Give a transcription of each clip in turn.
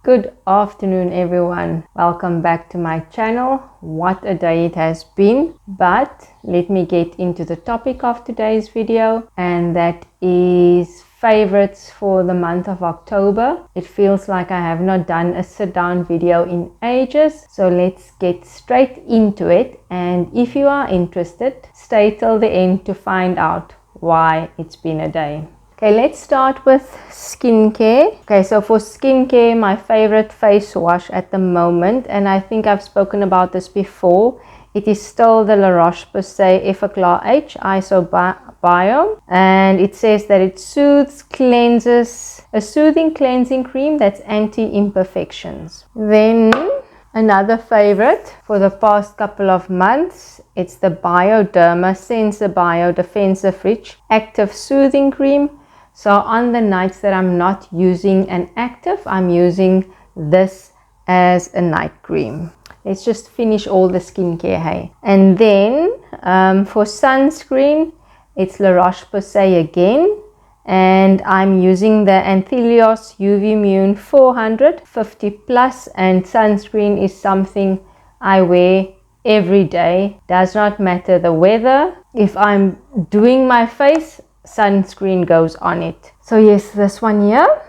Good afternoon everyone, welcome back to my channel. What a day it has been, but let me get into the topic of today's video, and that is favorites for the month of October. It feels like I have not done a sit down video in ages, so let's get straight into it, and if you are interested, stay till the end to find out why it's been a day. Okay, let's start with skincare. Okay, so for skincare, my favorite face wash at the moment, and I think I've spoken about this before, it is still the La Roche-Posay Effaclar H Bio, and it says that it soothes, cleanses, a soothing cleansing cream that's anti-imperfections. Then another favorite for the past couple of months, it's the Bioderma Sensor Bio Defensive Rich Active Soothing Cream. So on the nights that I'm not using an active, I'm using this as a night cream. Let's just finish all the skincare, hey. And then for sunscreen, it's La Roche-Posay again. And I'm using the Anthelios UV Immune 450 plus, and sunscreen is something I wear every day. Does not matter the weather. If I'm doing my face, sunscreen goes on it. So yes, this one here.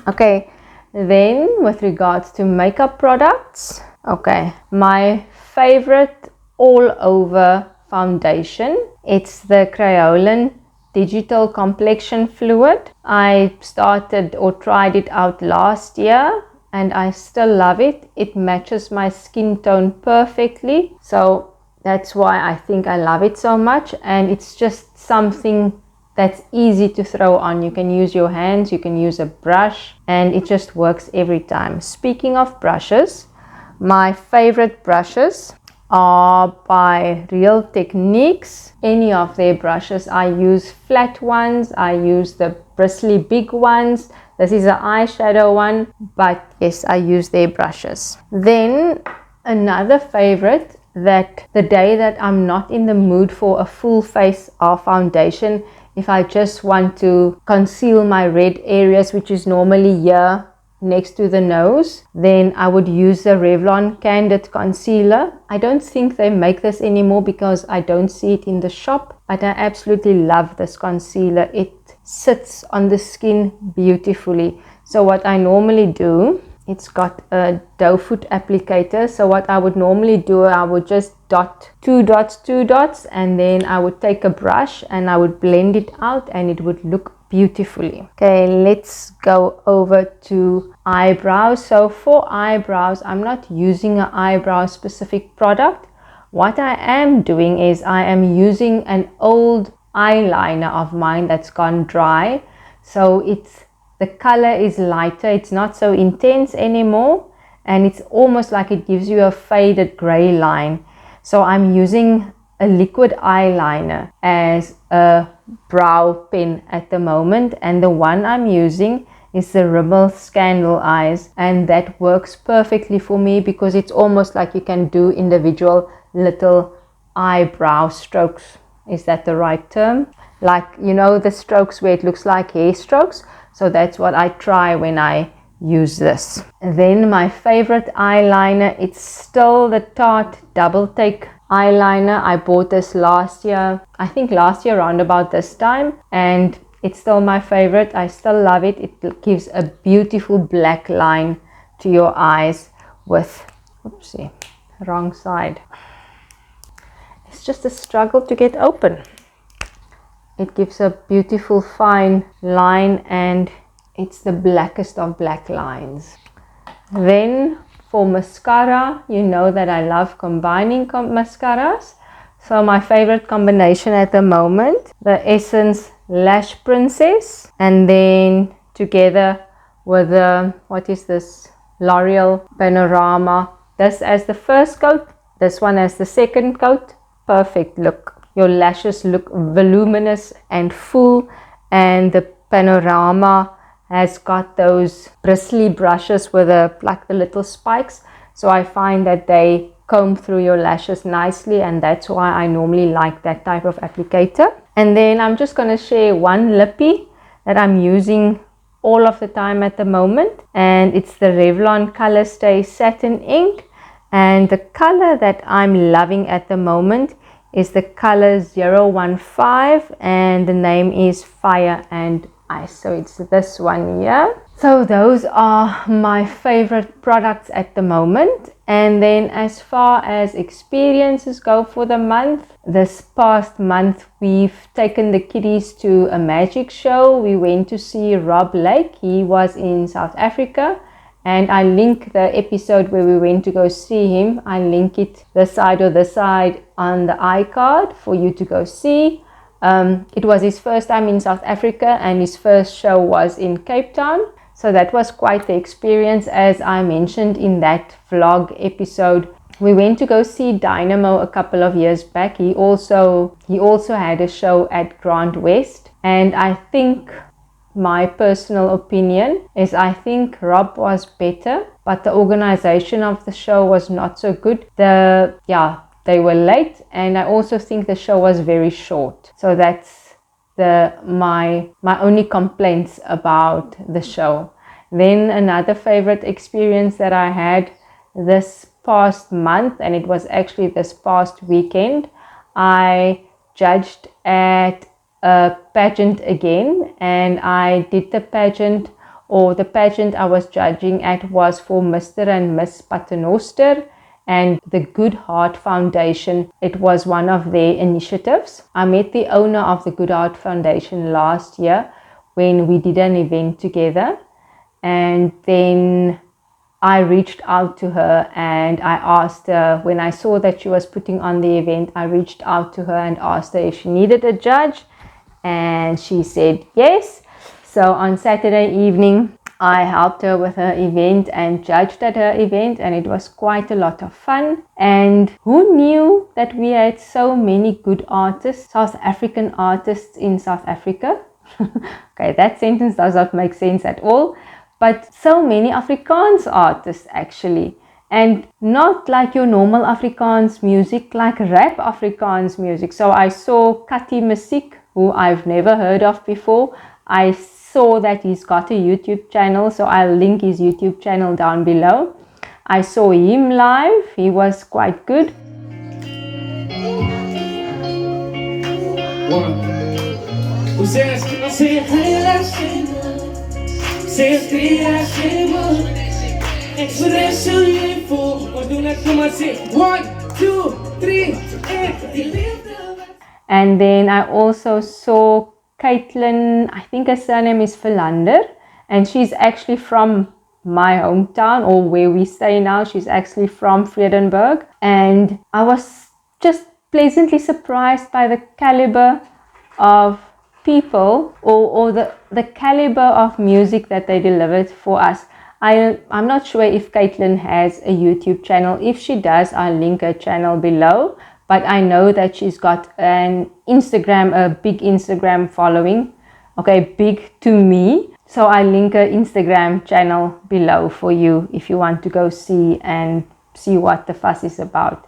Okay, then with regards to makeup products, okay, my favorite all over foundation, it's the Kaytlin Digital Complexion Fluid. I started or tried it out last year and I still love it. It matches my skin tone perfectly, so that's why I think I love it so much. And it's just something that's easy to throw on. You can use your hands, you can use a brush, and it just works every time. Speaking of brushes, my favorite brushes are by Real Techniques. Any of their brushes. I use flat ones, I use the bristly big ones. This is an eyeshadow one, but yes, I use their brushes. Then another favorite, that the day that I'm not in the mood for a full face of foundation, if I just want to conceal my red areas, which is normally here next to the nose, then I would use the Revlon Candid Concealer. I don't think they make this anymore because I don't see it in the shop, but I absolutely love this concealer. It sits on the skin beautifully. So what I normally do, it's got a doe foot applicator. So what I would normally do, I would just dot two dots, and then I would take a brush and I would blend it out, and it would look beautifully. Okay, let's go over to eyebrows. So for eyebrows, I'm not using an eyebrow specific product. What I am doing is I am using an old eyeliner of mine that's gone dry. So the color is lighter, it's not so intense anymore, and it's almost like it gives you a faded gray line. So I'm using a liquid eyeliner as a brow pen at the moment, and the one I'm using is the Rimmel Scandal Eyes, and that works perfectly for me because it's almost like you can do individual little eyebrow strokes. Is that the right term? Like, you know, the strokes where it looks like hair strokes. So that's what I try when I use this. And then my favorite eyeliner, it's still the Tarte Double Take eyeliner. I bought this last year, I think last year around about this time, and it's still my favorite. I still love it. It gives a beautiful black line to your eyes with, oopsie, wrong side. It's just a struggle to get open. It gives a beautiful fine line, and it's the blackest of black lines. Then for mascara, you know that I love combining mascaras. So my favorite combination at the moment, the Essence Lash Princess, and then together with the, what is this, L'Oreal Panorama. This as the first coat, this one as the second coat. Perfect look. Your lashes look voluminous and full, and the Panorama has got those bristly brushes with like the little spikes. So I find that they comb through your lashes nicely, and that's why I normally like that type of applicator. And then I'm just going to share one lippy that I'm using all of the time at the moment, and it's the Revlon Color Stay Satin Ink. And the color that I'm loving at the moment is the color 015, and the name is Fire and Ice. So it's this one here. So those are my favorite products at the moment. And then as far as experiences go for the month, this past month we've taken the kiddies to a magic show. We went to see Rob Lake. He was in South Africa, and I link the episode where we went to go see him. I link it this side or this side on the iCard for you to go see. It was his first time in South Africa, and his first show was in Cape Town. So that was quite the experience, as I mentioned in that vlog episode. We went to go see Dynamo a couple of years back. He also had a show at Grand West, and I think my personal opinion is I think Rob was better, but the organization of the show was not so good. They were late, and I also think the show was very short. So that's my only complaints about the show. Then another favorite experience that I had this past month, and it was actually this past weekend, I judged at a pageant again, and I did the pageant I was judging at was for Mr. and Miss Paternoster and the Good Heart Foundation. It was one of their initiatives. I met the owner of the Good Heart Foundation last year when we did an event together, and then I reached out to her and I asked her, when I saw that she was putting on the event, I reached out to her and asked her if she needed a judge, and she said yes. So on Saturday evening I helped her with her event and judged at her event, and it was quite a lot of fun. And who knew that we had so many good artists, South African artists in South Africa? Okay, that sentence does not make sense at all, but so many Afrikaans artists actually, and not like your normal Afrikaans music, like rap Afrikaans music. So I saw Kattie Musiek, who I've never heard of before. I saw that he's got a YouTube channel, so I'll link his YouTube channel down below. I saw him live. He was quite good. And then I also saw Kaitlin, I think her surname is Filander, and she's actually from my hometown, or where we stay now. She's actually from Vredenburg, and I was just pleasantly surprised by the caliber of people, or the caliber of music that they delivered for us. I'm not sure if Kaitlin has a YouTube channel. If she does, I'll link her channel below. But I know that she's got an Instagram, a big Instagram following. Okay, big to me. So I'll link her Instagram channel below for you if you want to go see and see what the fuss is about.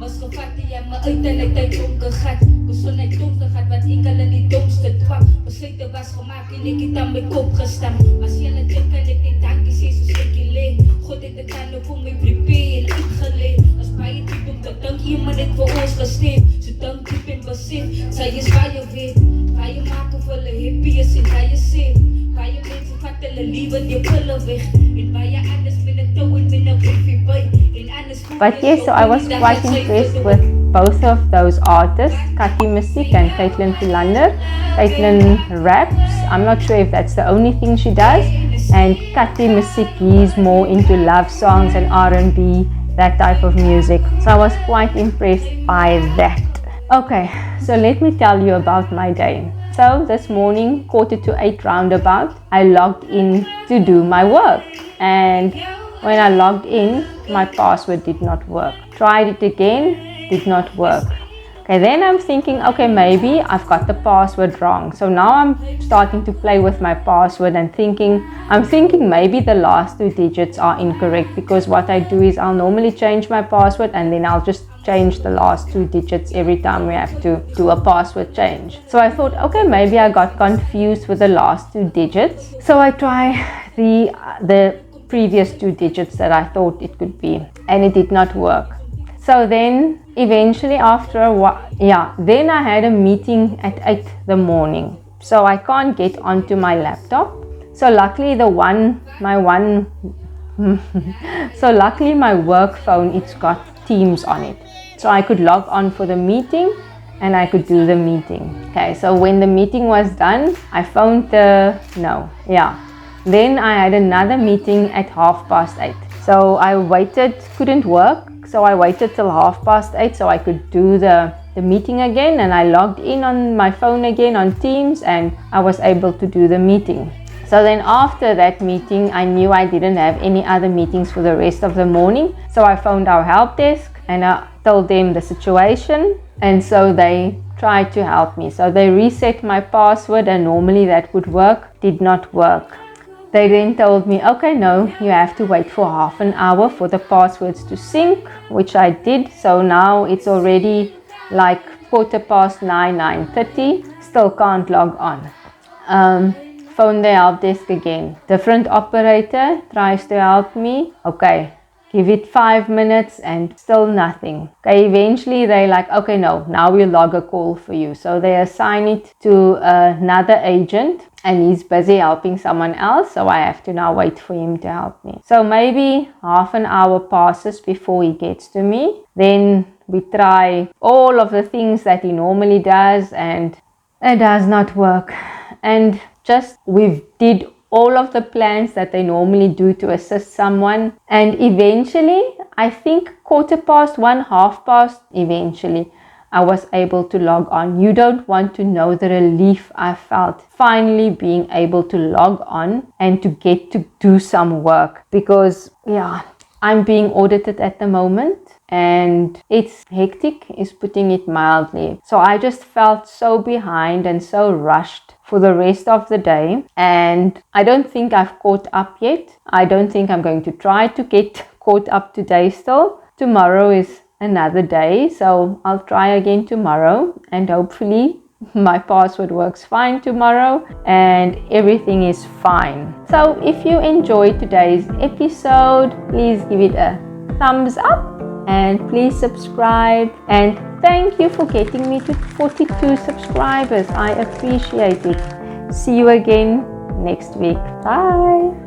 Misgevat jy my uit en uit donker gat. Gesondheid donker gat wat ek al in die domste twak. Besluite was gemaak en ek het aan my kop gestam. As jy net dink kan ek net dankie sê soos ek lê. God het dit aan op my prepare en uitgelê. As baie diep om te dink iemand het vir ons gestem. So dink diep en besef, sy is baie weet. Baie maak of hulle happy is en baie sê. Baie mense vat hulle liewe die pille weg. En baie anders met 'n tou en met 'n briefie by. But yes, so I was quite impressed with both of those artists, Kattie Musiek and Kaytlin Filander. Kaytlin raps. I'm not sure if that's the only thing she does. And Kattie Musiek, he's more into love songs and R&B, that type of music. So I was quite impressed by that. Okay, so let me tell you about my day. So this morning, 7:45 roundabout, I logged in to do my work. And when I logged in, my password did not work. Tried it again, did not work. Okay, then I'm thinking, okay, maybe I've got the password wrong. So now I'm starting to play with my password and I'm thinking maybe the last 2 digits are incorrect, because what I do is I'll normally change my password and then I'll just change the last 2 digits every time we have to do a password change. So I thought, okay, maybe I got confused with the last 2 digits. So I try the previous 2 digits that I thought it could be, and it did not work. So then eventually after a while, then I had a meeting at 8 the morning. So I can't get onto my laptop. So luckily luckily my work phone, it's got Teams on it. So I could log on for the meeting and I could do the meeting. Okay, so when the meeting was done, I phoned Then I had another meeting at 8:30. So I waited, couldn't work. So I waited till 8:30 so I could do the meeting again, and I logged in on my phone again on Teams and I was able to do the meeting. So then after that meeting, I knew I didn't have any other meetings for the rest of the morning. So I phoned our help desk and I told them the situation, and so they tried to help me. So they reset my password, and normally that would work, did not work. They then told me, okay, no, you have to wait for half an hour for the passwords to sync, which I did. So now it's already like 9:15, 9:30, still can't log on. Phone the help desk again. Different operator tries to help me. Okay, give it 5 minutes and still nothing. Okay, eventually they're like, okay, no, now we'll log a call for you. So they assign it to another agent, and he's busy helping someone else. So I have to now wait for him to help me. So maybe half an hour passes before he gets to me. Then we try all of the things that he normally does, and it does not work. And we did all of the plans that they normally do to assist someone, and eventually, I think 1:15, 1:30, eventually I was able to log on. You don't want to know the relief I felt finally being able to log on and to get to do some work, because I'm being audited at the moment and it's hectic, is putting it mildly. So I just felt so behind and so rushed for the rest of the day, and I don't think I've caught up yet. I don't think I'm going to try to get caught up today still. Tomorrow is another day, so I'll try again tomorrow, and hopefully my password works fine tomorrow and everything is fine. So if you enjoyed today's episode, please give it a thumbs up and please subscribe, and thank you for getting me to 42 subscribers. I appreciate it. See you again next week. Bye.